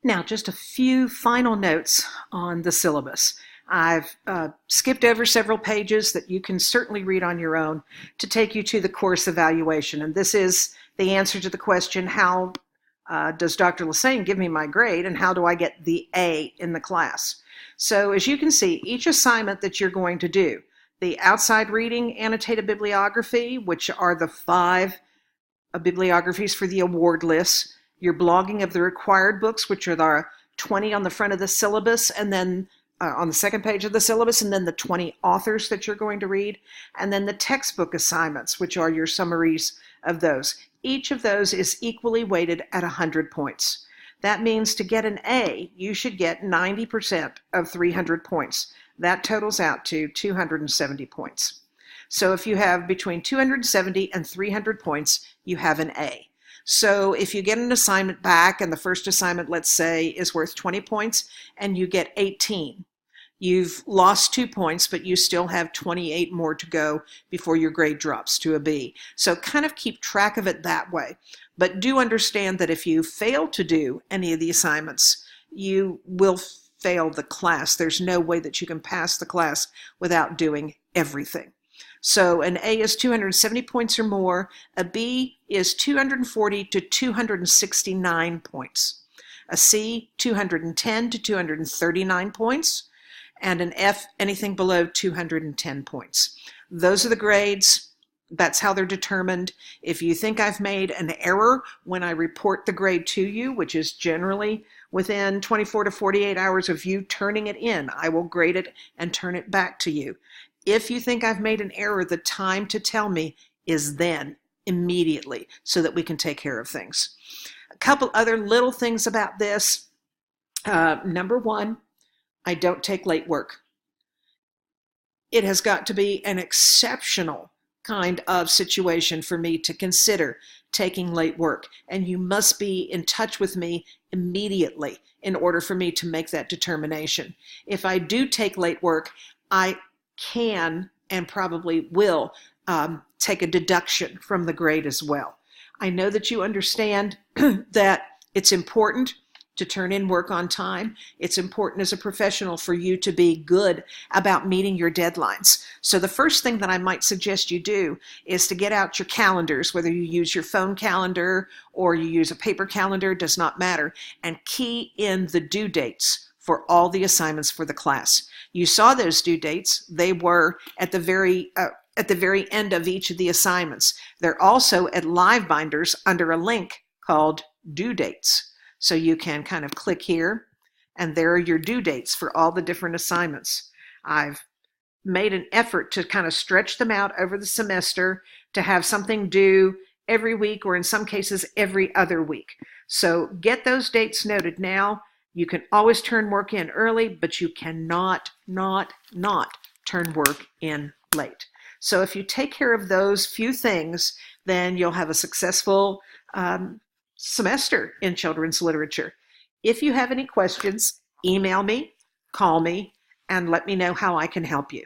Now, just a few final notes on the syllabus. I've skipped over several pages that you can certainly read on your own to take you to the course evaluation. And this is the answer to the question, how does Dr. Lassane give me my grade, and how do I get the A in the class? So as you can see, each assignment that you're going to do, the outside reading, annotated bibliography, which are the 5 bibliographies for the award lists, your blogging of the required books, which are the 20 on the front of the syllabus, and then on the second page of the syllabus, and then the 20 authors that you're going to read, and then the textbook assignments, which are your summaries of those. Each of those is equally weighted at 100 points. That means to get an A, you should get 90% of 300 points. That totals out to 270 points. So if you have between 270 and 300 points, you have an A. So if you get an assignment back and the first assignment, let's say, is worth 20 points and you get 18, you've lost 2 points, but you still have 28 more to go before your grade drops to a B. So kind of keep track of it that way. But do understand that if you fail to do any of the assignments, you will fail the class. There's no way that you can pass the class without doing everything. So an A is 270 points or more. A B is 240 to 269 points. A C, 210 to 239 points. And an F, anything below 210 points. Those are the grades. That's how they're determined. If you think I've made an error when I report the grade to you, which is generally within 24 to 48 hours of you turning it in, I will grade it and turn it back to you. If you think I've made an error, the time to tell me is then, immediately, so that we can take care of things. A couple other little things about this. Number one, I don't take late work. It has got to be an exceptional kind of situation for me to consider taking late work, and you must be in touch with me immediately in order for me to make that determination. If I do take late work, I can and probably will take a deduction from the grade as well. I know that you understand that it's important to turn in work on time. It's important as a professional for you to be good about meeting your deadlines. So the first thing that I might suggest you do is to get out your calendars, whether you use your phone calendar or you use a paper calendar, does not matter, and key in the due dates for all the assignments for the class. You saw those due dates. They were at the very end of each of the assignments. They're also at Live Binders under a link called Due Dates. So you can kind of click here, and there are your due dates for all the different assignments. I've made an effort to kind of stretch them out over the semester to have something due every week, or in some cases every other week. So get those dates noted now. You can always turn work in early, but you cannot not turn work in late. So if you take care of those few things, then you'll have a successful semester in children's literature. If you have any questions, email me, call me, and let me know how I can help you.